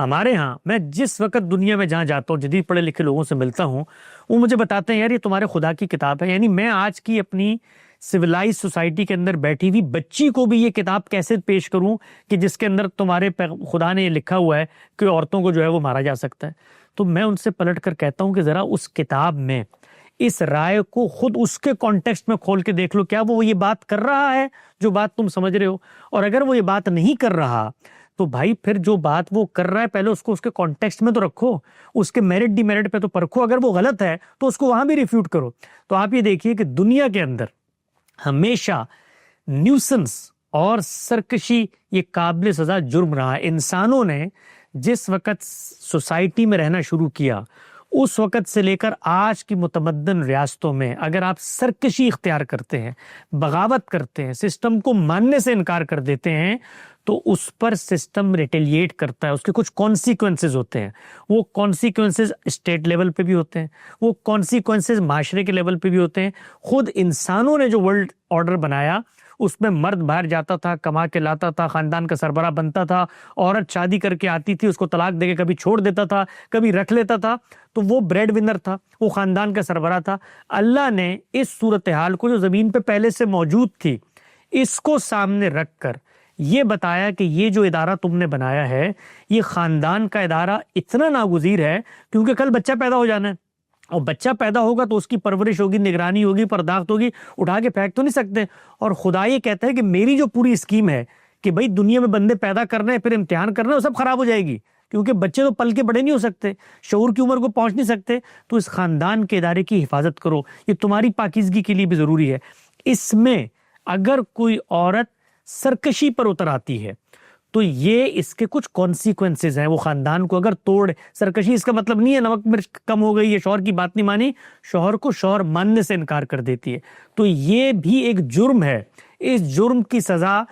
ہمارے ہاں میں جس وقت دنیا میں جہاں جاتا ہوں، جدید پڑھے لکھے لوگوں سے ملتا ہوں، وہ مجھے بتاتے ہیں یار یہ تمہارے خدا کی کتاب ہے. یعنی میں آج کی اپنی سویلائز سوسائٹی کے اندر بیٹھی ہوئی بچی کو بھی یہ کتاب کیسے پیش کروں کہ جس کے اندر تمہارے خدا نے یہ لکھا ہوا ہے کہ عورتوں کو جو ہے وہ مارا جا سکتا ہے. تو میں ان سے پلٹ کر کہتا ہوں کہ ذرا اس کتاب میں اس رائے کو خود اس کے کانٹیکسٹ میں کھول کے دیکھ لو، کیا وہ یہ بات کر رہا ہے جو بات تم سمجھ رہے ہو؟ اور اگر وہ یہ بات نہیں کر رہا تو بھائی پھر جو بات وہ کر رہا ہے پہلے اس کو اس کے کانٹیکسٹ میں تو رکھو، اس کے میرٹ ڈی میرٹ پہ تو پرکھو. اگر وہ غلط ہے تو اس کو وہاں بھی ریفیوٹ کرو. تو آپ یہ دیکھیے کہ دنیا کے اندر ہمیشہ نیوسنس اور سرکشی یہ قابل سزا جرم رہا ہے. انسانوں نے جس وقت سوسائٹی میں رہنا شروع کیا اس وقت سے لے کر آج کی متمدن ریاستوں میں اگر آپ سرکشی اختیار کرتے ہیں، بغاوت کرتے ہیں، سسٹم کو ماننے سے انکار کر دیتے ہیں، تو اس پر سسٹم ریٹیلیٹ کرتا ہے. اس کے کچھ کانسیکوینسز ہوتے ہیں. وہ کانسیکوینسز اسٹیٹ لیول پہ بھی ہوتے ہیں، وہ کانسیکوینسز معاشرے کے لیول پہ بھی ہوتے ہیں. خود انسانوں نے جو ورلڈ آرڈر بنایا اس میں مرد باہر جاتا تھا، کما کے لاتا تھا، خاندان کا سربراہ بنتا تھا، عورت شادی کر کے آتی تھی، اس کو طلاق دے کے کبھی چھوڑ دیتا تھا، کبھی رکھ لیتا تھا، تو وہ بریڈ ونر تھا، وہ خاندان کا سربراہ تھا. اللہ نے اس صورتحال کو جو زمین پہ پہلے سے موجود تھی اس کو سامنے رکھ کر یہ بتایا کہ یہ جو ادارہ تم نے بنایا ہے یہ خاندان کا ادارہ اتنا ناگزیر ہے کیونکہ کل بچہ پیدا ہو جانا ہے، اور بچہ پیدا ہوگا تو اس کی پرورش ہوگی، نگرانی ہوگی، پرداخت ہوگی، اٹھا کے پھینک تو نہیں سکتے. اور خدا یہ کہتا ہے کہ میری جو پوری اسکیم ہے کہ بھئی دنیا میں بندے پیدا کرنے ہیں پھر امتحان کرنا ہے، وہ سب خراب ہو جائے گی کیونکہ بچے تو پل کے بڑے نہیں ہو سکتے، شعور کی عمر کو پہنچ نہیں سکتے. تو اس خاندان کے ادارے کی حفاظت کرو، یہ تمہاری پاکیزگی کے لیے بھی ضروری ہے. اس میں اگر کوئی عورت سرکشی پر اتر آتی ہے تو یہ اس کے کچھ کانسیکوینسز ہیں. وہ خاندان کو اگر توڑ، سرکشی اس کا مطلب نہیں ہے نمک مرچ کم ہو گئی، یہ شوہر کی بات نہیں مانی، شوہر کو شوہر ماننے سے انکار کر دیتی ہے. تو یہ بھی ایک جرم ہے. اس جرم کی سزا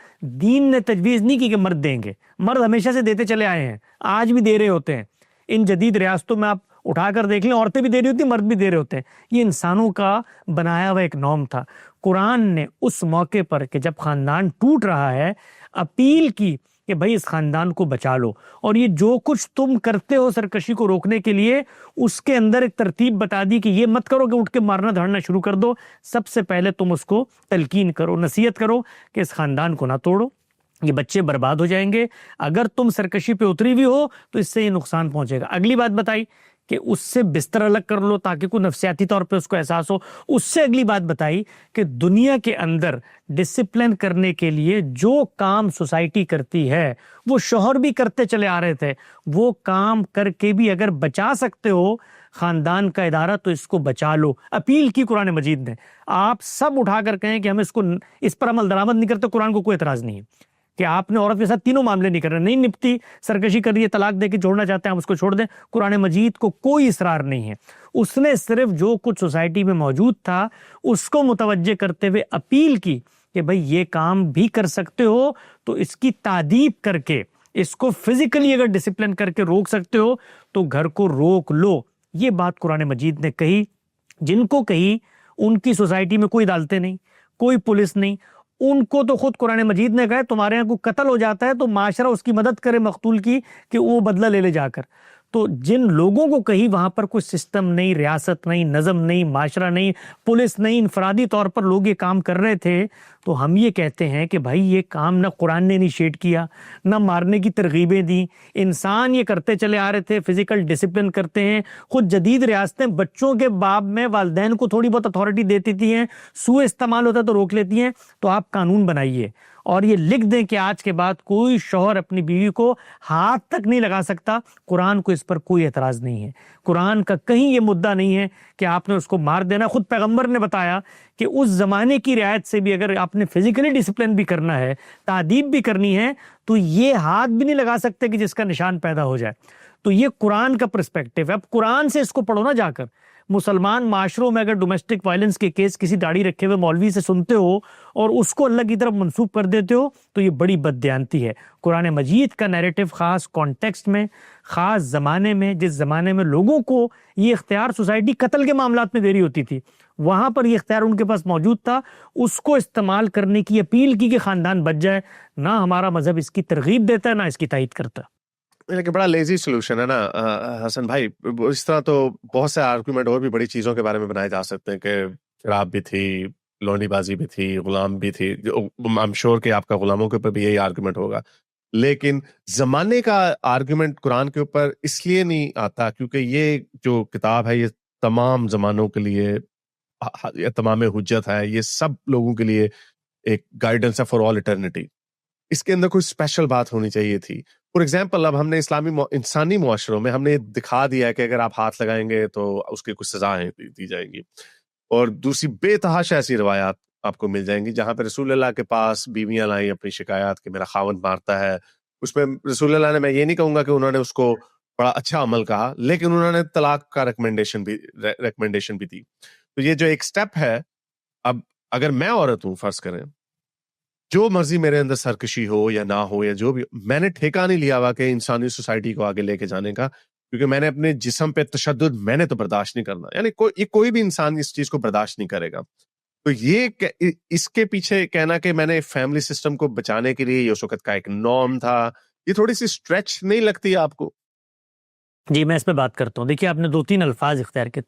دین نے تجویز نہیں کی کہ مرد دیں گے. مرد ہمیشہ سے دیتے چلے آئے ہیں، آج بھی دے رہے ہوتے ہیں. ان جدید ریاستوں میں آپ اٹھا کر دیکھ لیں، عورتیں بھی دے رہی ہوتی ہیں، مرد بھی دے رہے ہوتے ہیں. یہ انسانوں کا بنایا ہوا ایک نارم تھا. قرآن نے اس موقع پر کہ جب خاندان ٹوٹ رہا ہے اپیل کی کہ بھائی اس خاندان کو بچا لو، اور یہ جو کچھ تم کرتے ہو سرکشی کو روکنے کے لیے اس کے اندر ایک ترتیب بتا دی کہ یہ مت کرو کہ اٹھ کے مارنا دھاڑنا شروع کر دو. سب سے پہلے تم اس کو تلقین کرو، نصیحت کرو کہ اس خاندان کو نہ توڑو، یہ بچے برباد ہو جائیں گے. اگر تم سرکشی پہ اتری ہوئی ہو تو اس سے یہ نقصان پہنچے گا. اگلی بات بتائی کہ اس سے بستر الگ کر لو تاکہ کوئی نفسیاتی طور پہ اس کو احساس ہو. اس سے اگلی بات بتائی کہ دنیا کے اندر ڈسپلن کرنے کے لیے جو کام سوسائٹی کرتی ہے وہ شوہر بھی کرتے چلے آ رہے تھے، وہ کام کر کے بھی اگر بچا سکتے ہو خاندان کا ادارہ تو اس کو بچا لو. اپیل کی قرآن مجید نے. آپ سب اٹھا کر کہیں کہ ہم اس پر عمل درآمد نہیں کرتے، قرآن کو کوئی اعتراض نہیں ہے کہ آپ نے عورت کے ساتھ تینوں معاملے نہیں کر رہے، نہیں نپتی، سرکشی کر رہی ہے، طلاق دے کے چھوڑنا چاہتے ہیں، ہم اس کو چھوڑ دیں. قرآن مجید کو کوئی اصرار نہیں ہے. اس نے صرف جو کچھ سوسائٹی میں موجود تھا اس کو متوجہ کرتے ہوئے اپیل کی کہ بھئی یہ کام بھی کر سکتے ہو تو اس کی تادیب کر کے، اس کو فزیکلی اگر ڈسپلن کر کے روک سکتے ہو تو گھر کو روک لو. یہ بات قرآن مجید نے کہی. جن کو کہی ان کی سوسائٹی میں کوئی عدالتیں نہیں، کوئی پولیس نہیں. ان کو تو خود قرآن مجید نے کہا تمہارے یہاں کوئی قتل ہو جاتا ہے تو معاشرہ اس کی مدد کرے مقتول کی کہ وہ بدلہ لے لے جا کر. تو جن لوگوں کو کہیں وہاں پر کوئی سسٹم نہیں، ریاست نہیں، نظم نہیں، معاشرہ نہیں، پولیس نہیں، انفرادی طور پر لوگ یہ کام کر رہے تھے، تو ہم یہ کہتے ہیں کہ بھائی یہ کام نہ قرآن نے انیشیٹ کیا، نہ مارنے کی ترغیبیں دی. انسان یہ کرتے چلے آ رہے تھے، فزیکل ڈسپلن کرتے ہیں. خود جدید ریاستیں بچوں کے باب میں والدین کو تھوڑی بہت اتھارٹی دیتی تھی ہیں، سوء استعمال ہوتا ہے تو روک لیتی ہیں. تو آپ قانون بنائیے اور یہ لکھ دیں کہ آج کے بعد کوئی شوہر اپنی بیوی کو ہاتھ تک نہیں لگا سکتا. قرآن کو اس پر کوئی اعتراض نہیں ہے. قرآن کا کہیں یہ مدعا نہیں ہے کہ آپ نے اس کو مار دینا. خود پیغمبر نے بتایا کہ اس زمانے کی رعایت سے بھی اگر آپ نے فزیکلی ڈسپلن بھی کرنا ہے، تعذیب بھی کرنی ہے، تو یہ ہاتھ بھی نہیں لگا سکتے کہ جس کا نشان پیدا ہو جائے. تو یہ قرآن کا پرسپیکٹو ہے. اب قرآن سے اس کو پڑھو نا جا کر. مسلمان معاشروں میں اگر ڈومیسٹک وائلنس کے کیس کسی داڑھی رکھے ہوئے مولوی سے سنتے ہو اور اس کو اللہ کی طرف منسوب کر دیتے ہو تو یہ بڑی بددیانتی ہے. قرآن مجید کا نیریٹو خاص کانٹیکسٹ میں، خاص زمانے میں، جس زمانے میں لوگوں کو یہ اختیار سوسائٹی قتل کے معاملات میں دے رہی ہوتی تھی، وہاں پر یہ اختیار ان کے پاس موجود تھا، اس کو استعمال کرنے کی اپیل کی کہ خاندان بچ جائے. نہ ہمارا مذہب اس کی ترغیب دیتا ہے، نہ اس کی تائید کرتا ہے. لیکن بڑا لیزی سولوشن ہے نا حسن بھائی. اس طرح تو بہت سے آرگومنٹ اور بھی بڑی چیزوں کے بارے میں بنائے جا سکتے ہیں کہ شراب بھی تھی, لونی بازی بھی تھی, غلام بھی تھی. I'm sure کہ آپ کا غلاموں کے اوپر بھی یہی آرگومنٹ ہوگا, لیکن زمانے کا آرگومنٹ قرآن کے اوپر اس لیے نہیں آتا کیونکہ یہ جو کتاب ہے یہ تمام زمانوں کے لیے تمام حجت ہے, یہ سب لوگوں کے لیے ایک گائیڈنس ہے فار آل ایٹرنیٹی. اس کے اندر کوئی اسپیشل بات ہونی چاہیے تھی. فار ایگزامپل اب ہم نے انسانی معاشروں میں ہم نے دکھا دیا ہے کہ اگر آپ ہاتھ لگائیں گے تو اس کی کچھ سزائیں دی جائیں گی, اور دوسری بے تحاشا ایسی روایات آپ کو مل جائیں گی جہاں پہ رسول اللہ کے پاس بیویاں لائیں اپنی شکایات کہ میرا خاوند مارتا ہے. اس میں رسول اللہ نے, میں یہ نہیں کہوں گا کہ انہوں نے اس کو بڑا اچھا عمل کہا, لیکن انہوں نے طلاق کا ریکمنڈیشن بھی دی. تو یہ جو ایک سٹیپ ہے, اب اگر میں عورت ہوں, فرض کریں جو مرضی میرے اندر سرکشی ہو یا نہ ہو یا جو بھی, میں نے ٹھیکہ نہیں لیا ہوا کہ انسانی سوسائٹی کو آگے لے کے جانے کا, کیونکہ میں نے اپنے جسم پہ تشدد میں نے تو برداشت نہیں کرنا. یعنی کوئی بھی انسان اس چیز کو برداشت نہیں کرے گا. تو یہ اس کے پیچھے کہنا کہ میں نے فیملی سسٹم کو بچانے کے لیے یہ اس وقت کا ایک نارم تھا, یہ تھوڑی سی اسٹریچ نہیں لگتی آپ کو؟ جی میں اس پہ بات کرتا ہوں. دیکھیے آپ نے 2-3 الفاظ اختیار کیے.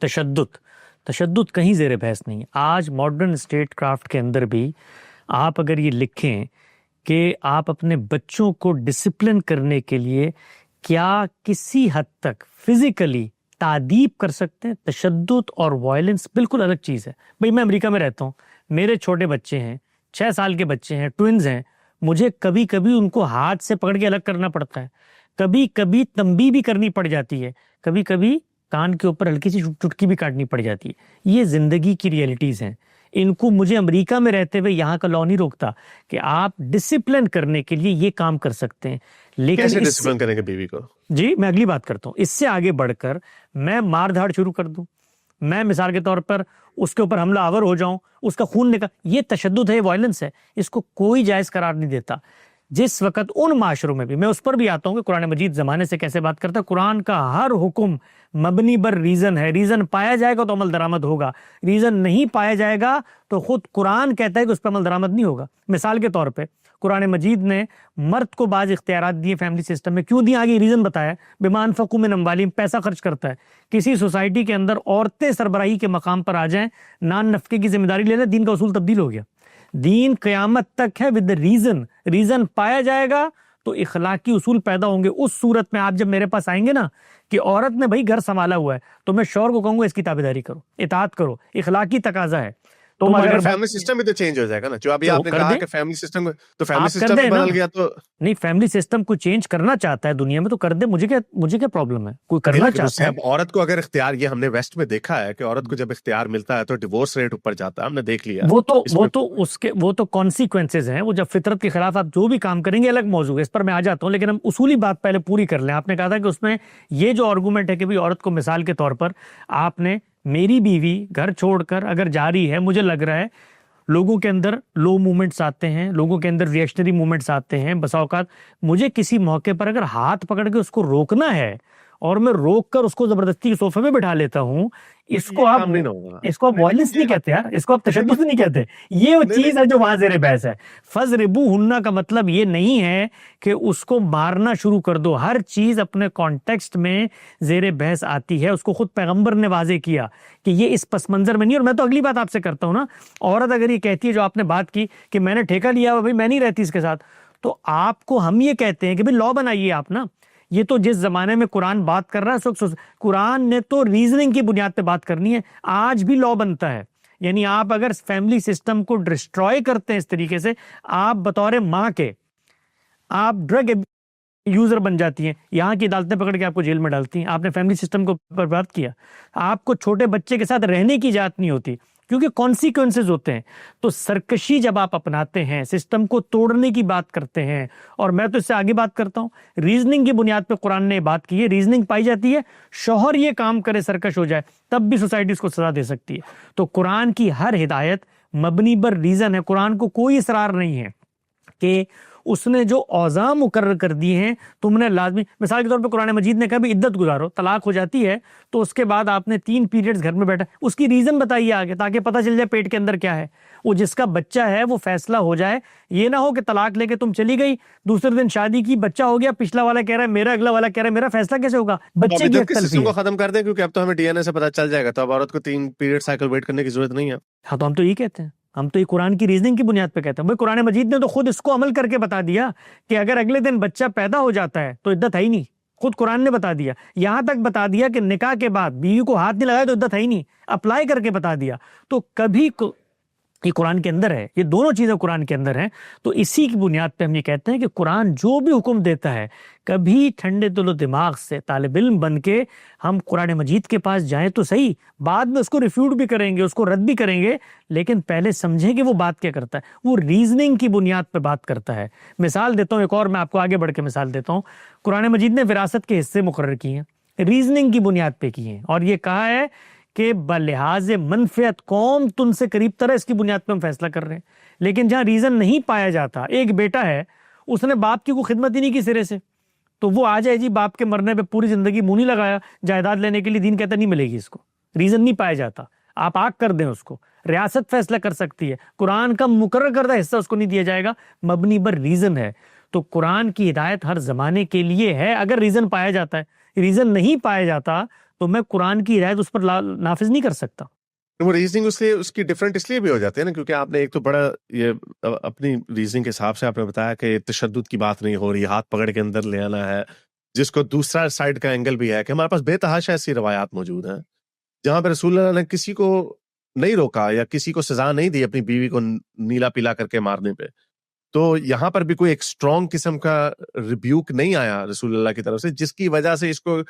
تشدد کہیں زیر بحث نہیں ہے. آج ماڈرن اسٹیٹ کرافٹ کے اندر بھی آپ اگر یہ لکھیں کہ آپ اپنے بچوں کو ڈسپلن کرنے کے لیے کیا کسی حد تک فزیکلی تعذیب کر سکتے ہیں, تشدد اور وائلنس بالکل الگ چیز ہے. بھئی میں امریکہ میں رہتا ہوں, میرے چھوٹے بچے ہیں, 6 سال کے بچے ہیں, ٹوئنز ہیں. مجھے کبھی کبھی ان کو ہاتھ سے پکڑ کے الگ کرنا پڑتا ہے, کبھی کبھی تنبیہ بھی کرنی پڑ جاتی ہے, کبھی کبھی کان کے اوپر ہلکی سی چٹکی بھی کاٹنی پڑ جاتی ہے. یہ زندگی کی ریئلٹیز ہیں. ان کو مجھے امریکہ میں رہتے ہوئے یہاں کا لا نہیں روکتا کہ آپ ڈسپلن کرنے کے لیے یہ کام کر سکتے ہیں. لیکن کیسے ڈسپلن کریں گے بیوی کو؟ جی میں اگلی بات کرتا ہوں. اس سے آگے بڑھ کر میں مار دھاڑ شروع کر دوں, میں مثال کے طور پر اس کے اوپر حملہ آور ہو جاؤں, اس کا خون نکل, یہ تشدد ہے, وائلنس ہے. اس کو کوئی جائز قرار نہیں دیتا. جس وقت ان معاشروں میں بھی, میں اس پر بھی آتا ہوں کہ قرآن مجید زمانے سے کیسے بات کرتا ہے. قرآن کا ہر حکم مبنی بر ریزن ہے. ریزن پایا جائے گا تو عمل درآمد ہوگا, ریزن نہیں پایا جائے گا تو خود قرآن کہتا ہے کہ اس پہ عمل درآمد نہیں ہوگا. مثال کے طور پہ قرآن مجید نے مرد کو بعض اختیارات دیے فیملی سسٹم میں, کیوں دیے آگے ریزن بتایا, بما انفقوا من اموالہم, پیسہ خرچ کرتا ہے. کسی سوسائٹی کے اندر عورتیں سربراہی کے مقام پر آ جائیں, نان نفقے کی ذمہ داری لے لیں, دین کا اصول تبدیل ہو گیا. دین قیامت تک ہے ود ریزن پایا جائے گا تو اخلاقی اصول پیدا ہوں گے. اس صورت میں آپ جب میرے پاس آئیں گے نا کہ عورت نے بھائی گھر سنبھالا ہوا ہے, تو میں شوہر کو کہوں گا اس کی تابعداری کرو, اطاعت کرو, اخلاقی تقاضا ہے. تو مگر فیملی سسٹم بھی تو چینج ہو جائے گا نا, جو ابھی آپ نے کہا کہ فیملی سسٹم, تو فیملی سسٹم بدل گیا تو نہیں, فیملی سسٹم کو چینج کرنا چاہتا ہے دنیا میں تو کر دے, مجھے کیا پرابلم ہے, کوئی کرنا چاہتا ہے. عورت کو اگر اختیار, یہ ہم نے ویسٹ میں دیکھا ہے کہ عورت کو جب اختیار ملتا ہے تو ڈیورس ریٹ اوپر جاتا ہے, ہم نے دیکھ لیا. وہ تو کانسیکوینسز ہیں, وہ جب فطرت کے خلاف آپ جو بھی کام کریں گے الگ موضوع ہے, اس پر میں آ جاتا ہوں. لیکن ہم اصولی بات پہلے پوری کر لیں. آپ نے کہا تھا کہ اس میں یہ جو آرگومنٹ ہے کہ عورت کو مثال کے طور پر آپ نے, میری بیوی گھر چھوڑ کر اگر جا رہی ہے, مجھے لگ رہا ہے لوگوں کے اندر لو مومنٹس آتے ہیں, لوگوں کے اندر ریئیکشنری مومنٹس آتے ہیں. بسا اوقات مجھے کسی موقع پر اگر ہاتھ پکڑ کے اس کو روکنا ہے اور میں روک کر اس کو زبردستی صوفے میں بٹھا لیتا ہوں, اس کو آپ وائلنس نہیں کہتے یار, اس کو آپ تشدد نہیں کہتے. یہ وہ چیز ہے جو وہاں زیر بحث ہے. فَضْرِبُوهُنَّ کا مطلب یہ نہیں ہے کہ اس کو مارنا شروع کر دو. ہر چیز اپنے کانٹیکسٹ میں زیر بحث آتی ہے. اس کو خود پیغمبر نے واضح کیا کہ یہ اس پس منظر میں نہیں. اور میں تو اگلی بات آپ سے کرتا ہوں نا, عورت اگر یہ کہتی ہے جو آپ نے بات کی کہ میں نے ٹھیکہ لیا ہوا, بھائی میں نہیں رہتی اس کے ساتھ, تو آپ کو ہم یہ کہتے ہیں کہ بھائی لا بنائیے آپ نا. یہ تو جس زمانے میں قرآن بات کر رہا ہے, قرآن نے تو ریزننگ کی بنیاد پہ بات کرنی ہے. آج بھی لا بنتا ہے. یعنی آپ اگر فیملی سسٹم کو ڈسٹروائے کرتے ہیں اس طریقے سے, آپ بطور ماں کے آپ ڈرگ یوزر بن جاتی ہیں. یہاں کی عدالتیں پکڑ کے آپ کو جیل میں ڈالتی ہیں. آپ نے فیملی سسٹم کو برباد کیا. آپ کو چھوٹے بچے کے ساتھ رہنے کی اجازت نہیں ہوتی کیونکہ کانسیکوینسز ہوتے ہیں. تو سرکشی جب آپ اپناتے ہیں, سسٹم کو توڑنے کی بات کرتے ہیں, اور میں تو اس سے آگے بات کرتا ہوں, ریزننگ کی بنیاد پہ قرآن نے بات کی ہے. ریزننگ پائی جاتی ہے, شوہر یہ کام کرے, سرکش ہو جائے, تب بھی سوسائٹی اس کو سزا دے سکتی ہے. تو قرآن کی ہر ہدایت مبنی بر ریزن ہے. قرآن کو کوئی اصرار نہیں ہے کہ اس نے جو اوضاع مقرر کر دی ہیں تم نے لازمی، مثال کے طور پہ قرآن مجید نے کہا بھی عدت گزارو، طلاق ہو جاتی ہے تو اس کے بعد آپ نے 3 پیریڈز گھر میں بیٹھا، اس کی ریزن بتائیے آگے تاکہ پتہ چل جائے پیٹ کے اندر کیا ہے، وہ جس کا بچہ ہے وہ فیصلہ ہو جائے، یہ نہ ہو کہ طلاق لے کے تم چلی گئی، دوسرے دن شادی کی، بچہ ہو گیا، پچھلا والا کہہ رہا ہے میرا، اگلا والا کہہ رہا ہے میرا، فیصلہ کیسے ہوگا؟ بچے کی ایک سسٹم کو ختم کر دیں، کیونکہ اب تو ہمیں ڈی این اے سے پتہ چل جائے گا، تو اب عورت کو 3 پیریڈ سائیکل ویٹ کرنے کی ضرورت نہیں ہے. ہاں تو ہم تو یہ کہتے ہیں، ہم تو یہ قرآن کی ریزننگ کی بنیاد پہ کہتے ہیں. بھائی قرآن مجید نے تو خود اس کو عمل کر کے بتا دیا کہ اگر اگلے دن بچہ پیدا ہو جاتا ہے تو عدت ہے ہی نہیں، خود قرآن نے بتا دیا. یہاں تک بتا دیا کہ نکاح کے بعد بیوی کو ہاتھ نہیں لگایا تو عدت ہے ہی نہیں، اپلائی کر کے بتا دیا. تو کبھی یہ قرآن کے اندر ہے، یہ دونوں چیزیں قرآن کے اندر ہیں. تو اسی کی بنیاد پہ ہم یہ کہتے ہیں کہ قرآن جو بھی حکم دیتا ہے کبھی ٹھنڈے دل و دماغ سے طالب علم بن کے ہم قرآن مجید کے پاس جائیں تو صحیح، بعد میں اس کو ریفیوٹ بھی کریں گے، اس کو رد بھی کریں گے، لیکن پہلے سمجھیں کہ وہ بات کیا کرتا ہے. وہ ریزننگ کی بنیاد پہ بات کرتا ہے. مثال دیتا ہوں ایک اور، میں آپ کو آگے بڑھ کے مثال دیتا ہوں. قرآن مجید نے وراثت کے حصے مقرر کیے ہیں، ریزننگ کی بنیاد پہ کیے ہیں، اور یہ کہا ہے کہ بلحاظ منفعت کون تن سے قریب تر ہے اس کی بنیاد پہ ہم فیصلہ کر رہے ہیں. لیکن جہاں ریزن نہیں پایا جاتا، ایک بیٹا ہے اس نے باپ کی کوئی خدمت ہی نہیں کی سرے سے، تو وہ آ جائے جی باپ کے مرنے پہ پوری زندگی منہ نہیں لگایا جائیداد لینے کے لیے، دین کہتا نہیں ملے گی اس کو، ریزن نہیں پایا جاتا. آپ آگ کر دیں اس کو، ریاست فیصلہ کر سکتی ہے، قرآن کا مقرر کردہ حصہ اس کو نہیں دیا جائے گا، مبنی بر ریزن ہے. تو قرآن کی ہدایت ہر زمانے کے لیے ہے اگر ریزن پایا جاتا ہے. ریزن نہیں پایا جاتا تو میں قرآن کی ہدایت اس پر نافذ نہیں کر سکتا. وہ ریزننگ اس کی ڈفرینٹ اس لیے بھی ہو جاتی ہے نا، کیونکہ آپ نے ایک تو بڑا یہ اپنی ریزننگ کے حساب سے آپ نے بتایا کہ تشدد کی بات نہیں ہو رہی، ہاتھ پکڑ کے اندر لے آنا ہے، جس کو دوسرا سائڈ کا اینگل بھی ہے کہ ہمارے پاس بے تحاشا ایسی روایات موجود ہیں جہاں پہ رسول اللہ نے کسی کو نہیں روکا یا کسی کو سزا نہیں دی اپنی بیوی کو نیلا پیلا کر کے مارنے پہ. تو یہاں پر بھی کوئی ایک اسٹرانگ قسم کا ریبیوک نہیں آیا رسول اللہ کی طرف سے، جس کی وجہ سے اس کو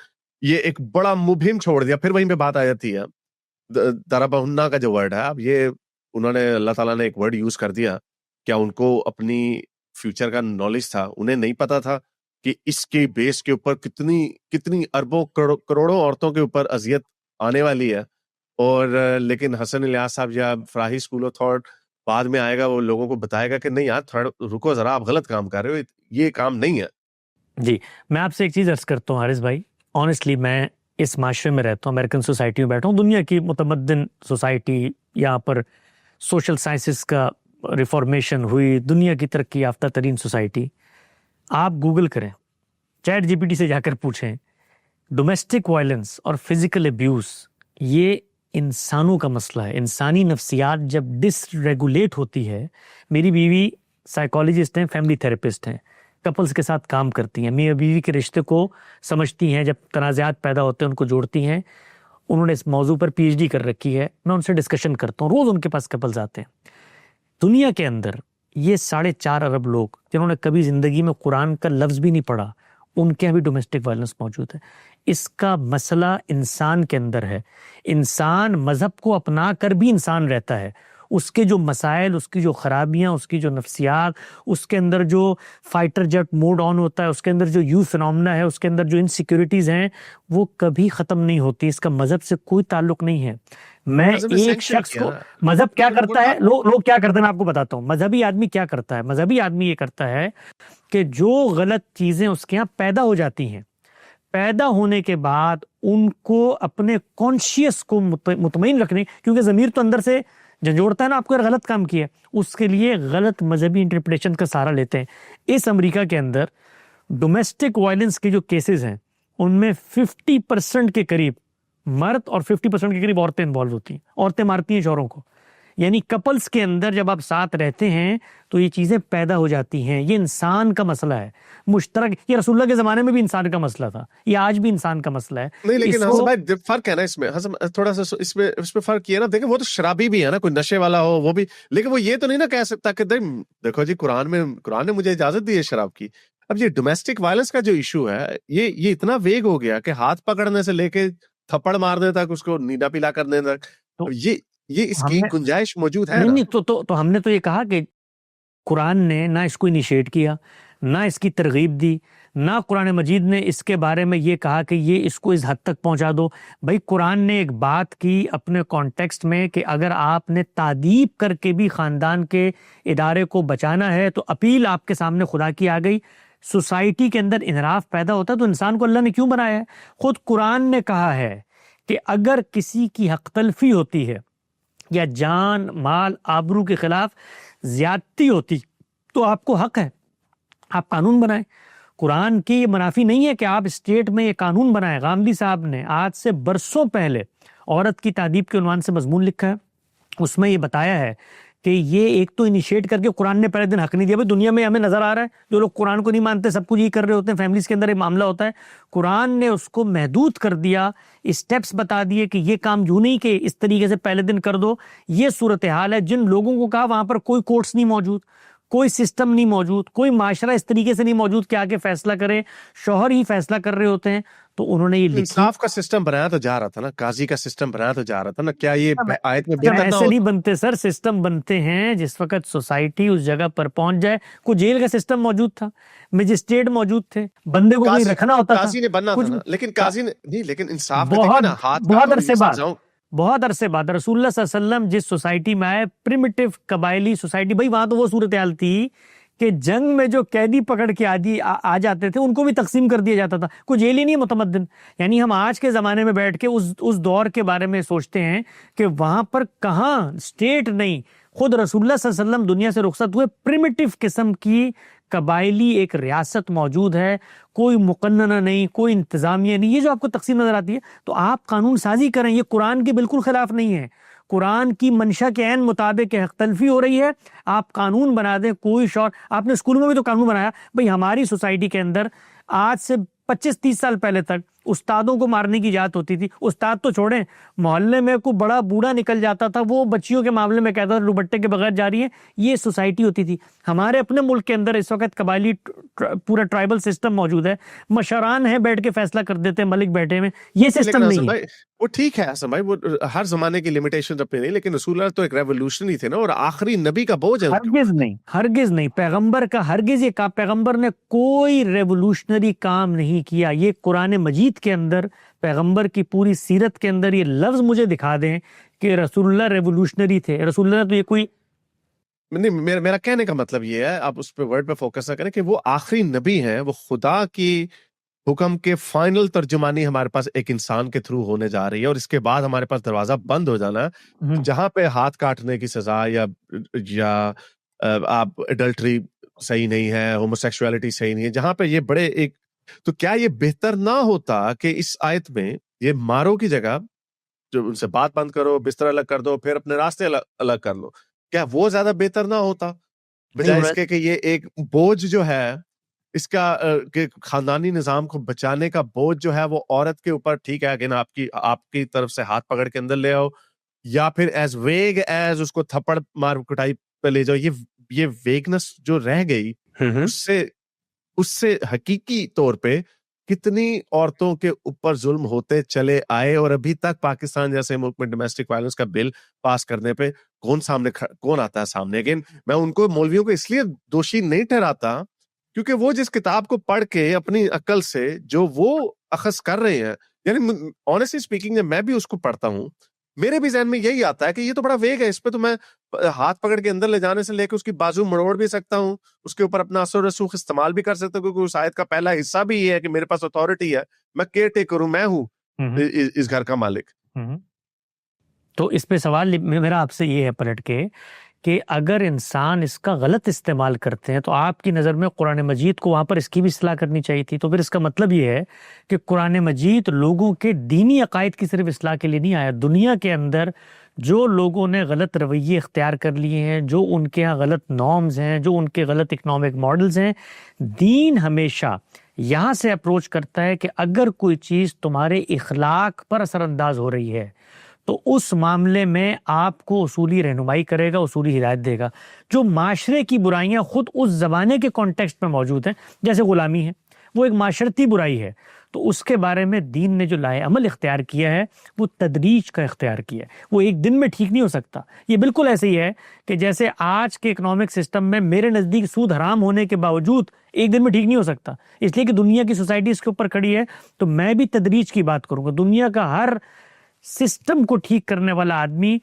یہ ایک بڑا مبہم چھوڑ دیا. پھر وہیں پہ بات آ جاتی ہے دربہنہ کا جو ورڈ ہے، اب یہ انہوں نے اللہ تعالیٰ نے ایک ورڈ یوز کر دیا. کیا ان کو اپنی فیوچر کا نالج تھا؟ انہیں نہیں پتا تھا کہ اس کے بیس کے اوپر کتنی اربوں کروڑوں عورتوں کے اوپر اذیت آنے والی ہے. اور لیکن حسن الیاس صاحب یا فراہی اسکول آف تھاٹ بعد میں آئے گا، وہ لوگوں کو بتائے گا کہ نہیں یار تھوڑا رکو ذرا، آپ غلط کام کر رہے ہو، یہ کام نہیں ہے. جی میں آپ سے ایک چیز عرض کرتا ہوں حارث بھائی، آنیسٹلی میں اس معاشرے میں رہتا ہوں، امریکن سوسائٹی میں بیٹھا ہوں، دنیا کی متمدن سوسائٹی، یہاں پر سوشل سائنسز کا ریفارمیشن ہوئی، دنیا کی ترقی یافتہ ترین سوسائٹی. آپ گوگل کریں، چیٹ جی پی ٹی سے جا کر پوچھیں، ڈومیسٹک وائلنس اور فزیکل ابیوز یہ انسانوں کا مسئلہ ہے. انسانی نفسیات جب ڈس ریگولیٹ ہوتی ہے، میری بیوی سائیکالوجسٹ ہیں، فیملی تھراپسٹ ہیں، کپلز کے ساتھ کام کرتی ہیں، میاں بیوی کے رشتے کو سمجھتی ہیں، جب تنازعات پیدا ہوتے ہیں ان کو جوڑتی ہیں. انہوں نے اس موضوع پر پی ایچ ڈی کر رکھی ہے، میں ان سے ڈسکشن کرتا ہوں، روز ان کے پاس کپلز آتے ہیں. دنیا کے اندر یہ 4.5 ارب لوگ جنہوں نے کبھی زندگی میں قرآن کا لفظ بھی نہیں پڑھا، ان کے بھی ڈومیسٹک وائلنس موجود ہے. اس کا مسئلہ انسان کے اندر ہے. انسان مذہب کو اپنا کر بھی انسان رہتا ہے، اس کے جو مسائل، اس کی جو خرابیاں، اس کی جو نفسیات، اس کے اندر جو فائٹر جیٹ موڈ آن ہوتا ہے، اس کے اندر جو یو فینومنا ہے، اس کے اندر جو انسیکیورٹیز ہیں، وہ کبھی ختم نہیں ہوتی. اس کا مذہب سے کوئی تعلق نہیں ہے. میں ایک شخص کو مذہب کیا کرتا ہے، لوگ کیا کرتے ہیں میں آپ کو بتاتا ہوں. مذہبی آدمی کیا کرتا ہے؟ مذہبی آدمی یہ کرتا ہے کہ جو غلط چیزیں اس کے ہاں پیدا ہو جاتی ہیں، پیدا ہونے کے بعد ان کو اپنے کانشیس کو مطمئن رکھنے، کیونکہ ضمیر تو اندر سے جھنجھوڑتا ہے نا آپ کو غلط کام کیا، اس کے لیے غلط مذہبی انٹرپریٹیشن کا سہارا لیتے ہیں. اس امریکہ کے اندر ڈومیسٹک وائلنس کے جو کیسز ہیں ان میں 50% کے قریب مرد اور 50% کے قریب عورتیں انوالو ہوتی ہیں. عورتیں مارتی ہیں شوہروں کو. یعنی کپلز کے اندر جب آپ ساتھ رہتے ہیں تو یہ چیزیں پیدا ہو جاتی ہیں. یہ انسان کا مسئلہ ہے مشترک. یہ رسول اللہ کے زمانے میں بھی انسان کا مسئلہ تھا، یہ آج بھی انسان کا مسئلہ ہے. نہیں لیکن حسن بھائی فرق ہے نا اس میں، حسن تھوڑا سا اس میں فرق یہ ہے نا، دیکھیں وہ تو شرابی بھی ہے نا، کوئی نشے والا ہو وہ بھی، لیکن وہ یہ تو نہیں نا کہہ سکتا کہ دیکھو جی قرآن نے مجھے اجازت دی ہے شراب کی. اب یہ ڈومیسٹک وائلنس کا جو ایشو ہے یہ اتنا ویگ ہو گیا کہ ہاتھ پکڑنے سے لے کے تھپڑ مارنے تک، اس کو نیلا پیلا کرنے تک، یہ اس کی گنجائش موجود ہے. نہیں تو ہم نے تو یہ کہا کہ قرآن نے نہ اس کو انیشیٹ کیا، نہ اس کی ترغیب دی، نہ قرآن مجید نے اس کے بارے میں یہ کہا کہ یہ اس کو اس حد تک پہنچا دو. بھائی قرآن نے ایک بات کی اپنے کانٹیکسٹ میں کہ اگر آپ نے تعدیب کر کے بھی خاندان کے ادارے کو بچانا ہے تو اپیل آپ کے سامنے خدا کی آ گئی. سوسائٹی کے اندر انحراف پیدا ہوتا ہے تو انسان کو اللہ نے کیوں بنایا ہے؟ خود قرآن نے کہا ہے کہ اگر کسی کی حق تلفی ہوتی ہے یا جان مال آبرو کے خلاف زیادتی ہوتی تو آپ کو حق ہے آپ قانون بنائیں. قرآن کی یہ منافی نہیں ہے کہ آپ اسٹیٹ میں یہ قانون بنائیں. غامدی صاحب نے آج سے برسوں پہلے عورت کی تعدیب کے عنوان سے مضمون لکھا ہے. اس میں یہ بتایا ہے کہ یہ ایک تو انیشیٹ کر کے قرآن نے پہلے دن حق نہیں دیا. بھائی دنیا میں ہمیں نظر آ رہا ہے جو لوگ قرآن کو نہیں مانتے سب کچھ یہ کر رہے ہوتے ہیں, فیملیز کے اندر یہ معاملہ ہوتا ہے. قرآن نے اس کو محدود کر دیا, اسٹیپس بتا دیے کہ یہ کام یوں نہیں کہ اس طریقے سے پہلے دن کر دو. یہ صورتحال ہے. جن لوگوں کو کہا وہاں پر کوئی کورٹس نہیں موجود, کوئی سسٹم نہیں موجود, کوئی معاشرہ اس طریقے سے نہیں موجود کہ آگے فیصلہ کرے, شوہر ہی فیصلہ کر رہے ہوتے ہیں. تو انہوں نے یہ انصاف کا سسٹم بنایا تو جا رہا تھا نا, قاضی کا سسٹم بنایا تو جا رہا تھا نا. کیا یہ آیت میں ایسے نہیں بنتے سر, سسٹم بنتے ہیں جس وقت سوسائٹی اس جگہ پر پہنچ جائے. کوئی جیل کا سسٹم موجود تھا, مجسٹریٹ موجود تھے, بندے کو کہیں رکھنا ہوتا تھا, قاضی نے بننا تھا نا. لیکن قاضی نے نہیں, لیکن انصاف بہت عرصے بعد رسول اللہ صلی اللہ علیہ وسلم جس سوسائٹی میں آئے, پریمیٹیو قبائلی سوسائٹی, بھائی وہاں تو وہ صورتحال تھی کہ جنگ میں جو قیدی پکڑ کے آ جاتے تھے ان کو بھی تقسیم کر دیا جاتا تھا. کوئی جیل ہی نہیں متمدن. یعنی ہم آج کے زمانے میں بیٹھ کے اس دور کے بارے میں سوچتے ہیں کہ وہاں پر کہاں اسٹیٹ نہیں, خود رسول اللہ صلی اللہ علیہ وسلم دنیا سے رخصت ہوئے, پریمیٹیو قسم کی قبائلی ایک ریاست موجود ہے, کوئی مقننہ نہیں, کوئی انتظامیہ نہیں. یہ جو آپ کو تقسیم نظر آتی ہے تو آپ قانون سازی کریں, یہ قرآن کے بالکل خلاف نہیں ہے. قرآن کی منشا کے عین مطابق حق تلفی ہو رہی ہے, آپ قانون بنا دیں. کوئی شور, آپ نے اسکولوں میں بھی تو قانون بنایا. بھئی ہماری سوسائٹی کے اندر آج سے 25-30 سال پہلے تک استادوں کو مارنے کی اجازت ہوتی تھی. استاد تو چھوڑیں, محلے میں کوئی بڑا بوڑھا نکل جاتا تھا, وہ بچیوں کے معاملے میں کہتا تھا دوپٹے کے بغیر جا رہی ہے. یہ سوسائٹی ہوتی تھی. ہمارے اپنے ملک کے اندر اس وقت قبائلی پورا ٹرائبل سسٹم موجود ہے, مشران ہیں بیٹھ کے فیصلہ کر دیتے ہیں, ملک بیٹھے میں. یہ سسٹم نہیں ہے. وہ ٹھیک ہے حسن بھائی, وہ ہر زمانے کی لمیٹیشن اپنی نہیں, لیکن رسول اللہ تو ایک ریولوشنری تھے نا, اور آخری نبی کا بوجھ ہے. ہرگز نہیں, پیغمبر کا ہرگز یہ کہا, پیغمبر نے کوئی ریولوشنری کام نہیں کیا. یہ قرآن مجید کے اندر پیغمبر کی پوری سیرت کے اندر یہ لفظ مجھے دکھا دیں کہ رسول اللہ ریولوشنری تھے. رسول اللہ تو یہ کوئی نہیں, میرا کہنے کا مطلب یہ ہے, آپ اس پہ ورڈ پہ فوکس نہ کریں, کہ وہ آخری نبی ہیں, وہ خدا کی حکم کے فائنل ترجمانی ہمارے پاس ایک انسان کے تھرو ہونے جا رہی ہے, اور اس کے بعد ہمارے پاس دروازہ بند ہو جانا ہے جہاں پہ ہاتھ کاٹنے کی سزا یا آپ ایڈلٹری صحیح نہیں ہے, ہوموسیکشوالٹی صحیح نہیں ہے, جہاں پہ یہ بڑے ایک. تو کیا یہ بہتر نہ ہوتا کہ اس آیت میں یہ مارو کی جگہ جو ان سے بات بند کرو, بستر الگ کر دو, پھر اپنے راستے الگ کر لو, کیا وہ زیادہ بہتر نہ ہوتا بجائے اس کے کہ یہ ایک بوجھ جو ہے اس کا کہ خاندانی نظام کو بچانے کا بوجھ جو ہے وہ عورت کے اوپر, ٹھیک ہے کہ آپ کی طرف سے ہاتھ پکڑ کے اندر لے آؤ, یا پھر ایز ویگ ایز اس کو تھپڑ مار کٹائی پہ لے جاؤ. یہ ویگنس جو رہ گئی, اس سے حقیقی طور پہ کتنی عورتوں کے اوپر ظلم ہوتے چلے آئے, اور ابھی تک پاکستان جیسے ملک میں ڈومیسٹک وائلنس کا بل پاس کرنے پہ کون آتا ہے سامنے. اگین میں ان کو, مولویوں کو اس لیے دوشی نہیں ٹھہراتا کیونکہ وہ جس کتاب کو پڑھ کے اپنی عقل سے جو وہ اخذ کر رہے ہیں, یعنی آنیسٹلی اسپیکنگ میں بھی اس کو پڑھتا ہوں, میرے بھی ذہن میں یہی آتا ہے کہ یہ تو بڑا ویگ ہے, اس پہ تو میں ہاتھ پکڑ کے اندر لے جانے سے لے کے اس کی بازو مڑوڑ بھی سکتا ہوں, اس کے اوپر اپنا اثر و رسوخ استعمال بھی کر سکتا ہوں, کیونکہ اس آیت کا پہلا حصہ بھی یہ ہے کہ میرے پاس اتھارٹی ہے, میں کیئر ٹیکر ہوں, میں ہوں اس گھر کا مالک. تو اس پہ سوال میرا آپ سے یہ ہے پلٹ کے کہ اگر انسان اس کا غلط استعمال کرتے ہیں تو آپ کی نظر میں قرآن مجید کو وہاں پر اس کی بھی اصلاح کرنی چاہیے تھی. تو پھر اس کا مطلب یہ ہے کہ قرآن مجید لوگوں کے دینی عقائد کی صرف اصلاح کے لیے نہیں آیا. دنیا کے اندر جو لوگوں نے غلط رویے اختیار کر لیے ہیں, جو ان کے ہاں غلط نارمز ہیں, جو ان کے غلط اکنامک ماڈلز ہیں, دین ہمیشہ یہاں سے اپروچ کرتا ہے کہ اگر کوئی چیز تمہارے اخلاق پر اثر انداز ہو رہی ہے تو اس معاملے میں آپ کو اصولی رہنمائی کرے گا, اصولی ہدایت دے گا. جو معاشرے کی برائیاں خود اس زمانے کے کانٹیکسٹ میں موجود ہیں, جیسے غلامی ہے, وہ ایک معاشرتی برائی ہے, تو اس کے بارے میں دین نے جو لائے عمل اختیار کیا ہے وہ تدریج کا اختیار کیا ہے. وہ ایک دن میں ٹھیک نہیں ہو سکتا. یہ بالکل ایسے ہی ہے کہ جیسے آج کے اکنامک سسٹم میں میرے نزدیک سود حرام ہونے کے باوجود ایک دن میں ٹھیک نہیں ہو سکتا، اس لیے کہ دنیا کی سوسائٹی اس کے اوپر کھڑی ہے. تو میں بھی تدریج کی بات کروں گا. دنیا کا ہر سسٹم کو ٹھیک کرنے والا آدمی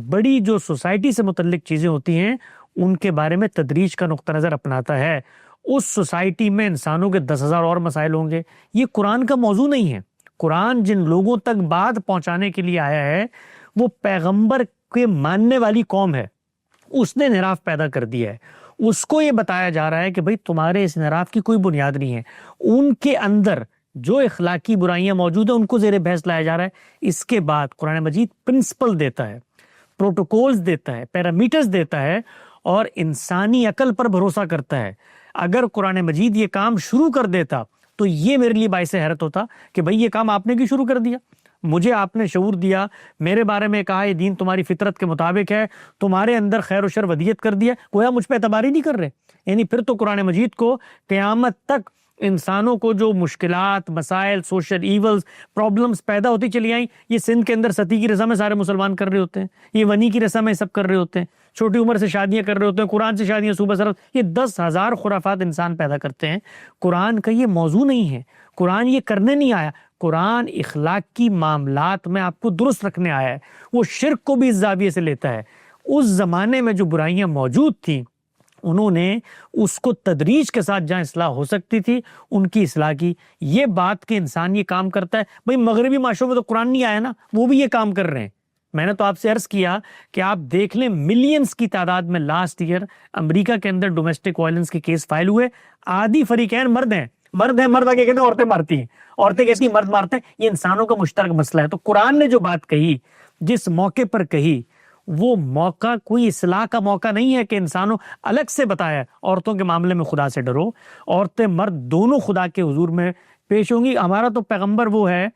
بڑی جو سوسائٹی سے متعلق چیزیں ہوتی ہیں ان کے بارے میں تدریج کا نقطہ نظر اپناتا ہے. اس سوسائٹی میں انسانوں کے 10,000 اور مسائل ہوں گے. یہ قرآن کا موضوع نہیں ہے. قرآن جن لوگوں تک بات پہنچانے کے لیے آیا ہے وہ پیغمبر کے ماننے والی قوم ہے. اس نے انحراف پیدا کر دیا ہے. اس کو یہ بتایا جا رہا ہے کہ بھئی تمہارے اس انحراف کی کوئی بنیاد نہیں ہے. ان کے اندر جو اخلاقی برائیاں موجود ہیں ان کو زیر بحث لایا جا رہا ہے. اس کے بعد قرآن مجید پرنسپل دیتا ہے، پروٹوکولز دیتا ہے، پیرامیٹرز دیتا ہے اور انسانی عقل پر بھروسہ کرتا ہے. اگر قرآن مجید یہ کام شروع کر دیتا تو یہ میرے لیے باعث حیرت ہوتا کہ بھئی یہ کام آپ نے کیوں شروع کر دیا؟ مجھے آپ نے شعور دیا، میرے بارے میں کہا یہ دین تمہاری فطرت کے مطابق ہے، تمہارے اندر خیر و شر ودیت کر دیا، گویا مجھ پہ اعتبار ہی نہیں کر رہے. یعنی پھر تو قرآن مجید کو قیامت تک انسانوں کو جو مشکلات، مسائل، سوشل ایولز، پرابلمز پیدا ہوتی چلی آئیں، یہ سندھ کے اندر ستی کی رسم میں سارے مسلمان کر رہے ہوتے ہیں، یہ ونی کی رسم میں سب کر رہے ہوتے ہیں، چھوٹی عمر سے شادیاں کر رہے ہوتے ہیں، قرآن سے شادیاں صوبہ سرد، یہ 10,000 خرافات انسان پیدا کرتے ہیں. قرآن کا یہ موضوع نہیں ہے. قرآن یہ کرنے نہیں آیا. قرآن اخلاق کی معاملات میں آپ کو درست رکھنے آیا ہے. وہ شرک کو بھی اس زاویے سے لیتا ہے. اس زمانے میں جو برائیاں موجود تھیں انہوں نے اس کو تدریج کے ساتھ جہاں اصلاح ہو سکتی تھی ان کی اصلاح کی. یہ بات کہ انسان یہ کام کرتا ہے، بھئی مغربی معاشروں میں تو قرآن نہیں آیا نا، وہ بھی یہ کام کر رہے ہیں. میں نے تو آپ سے عرض کیا کہ آپ دیکھ لیں ملینز کی تعداد میں لاسٹ ایئر امریکہ کے اندر ڈومیسٹک وائلنس کے کیس فائل ہوئے. آدھی فریقین مرد ہیں، مرد آگے کہتے ہیں عورتیں مارتی ہیں، عورتیں کہتی ہیں مرد مارتے ہیں. یہ انسانوں کا مشترک مسئلہ ہے. تو قرآن نے جو بات کہی، جس موقع پر کہی، وہ موقع کوئی اصلاح کا موقع نہیں ہے کہ انسانوں الگ سے بتایا عورتوں کے معاملے میں خدا سے ڈرو. عورتیں مرد دونوں خدا کے حضور میں پیش ہوں گی. ہمارا تو پیغمبر وہ ہے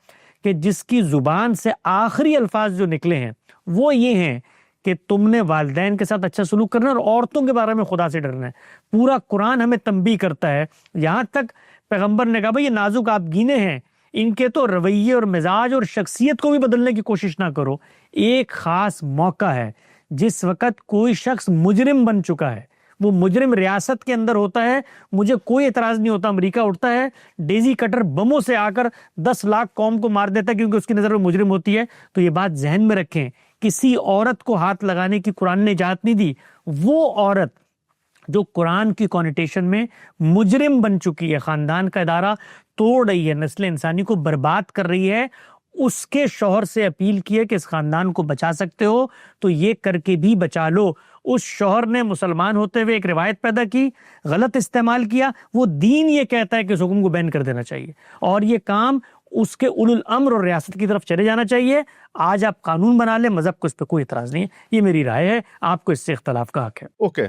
کہ جس کی زبان سے آخری الفاظ جو نکلے ہیں وہ یہ ہیں کہ تم نے والدین کے ساتھ اچھا سلوک کرنا اور عورتوں کے بارے میں خدا سے ڈرنا ہے. پورا قرآن ہمیں تنبیہ کرتا ہے. یہاں تک پیغمبر نے کہا بھئی یہ نازک آپ گینے ہیں، ان کے تو رویے اور مزاج اور شخصیت کو بھی بدلنے کی کوشش نہ کرو. ایک خاص موقع ہے جس وقت کوئی شخص مجرم بن چکا ہے، وہ مجرم ریاست کے اندر ہوتا ہے، مجھے کوئی اعتراض نہیں ہوتا، امریکہ اٹھتا ہے ڈیزی کٹر بموں سے آ کر 10 لاکھ قوم کو مار دیتا ہے کیونکہ اس کی نظر میں مجرم ہوتی ہے. تو یہ بات ذہن میں رکھیں، کسی عورت کو ہاتھ لگانے کی قرآن نے اجازت نہیں دی. وہ عورت جو قرآن کی کونیٹیشن میں مجرم بن چکی ہے، خاندان کا ادارہ توڑ رہی ہے، نسل انسانی کو برباد کر رہی ہے، اس کے شوہر سے اپیل کی ہے کہ اس خاندان کو بچا سکتے ہو تو یہ کر کے بھی بچا لو. اس شوہر نے مسلمان ہوتے ہوئے ایک روایت پیدا کی، غلط استعمال کیا. وہ دین یہ کہتا ہے کہ اس حکم کو بین کر دینا چاہیے اور یہ کام اس کے اولو الامر اور ریاست کی طرف چلے جانا چاہیے. آج آپ قانون بنا لیں، مذہب کو اس پہ کوئی اعتراض نہیں ہے. یہ میری رائے ہے، آپ کو اس سے اختلاف کا حق ہے. اوکے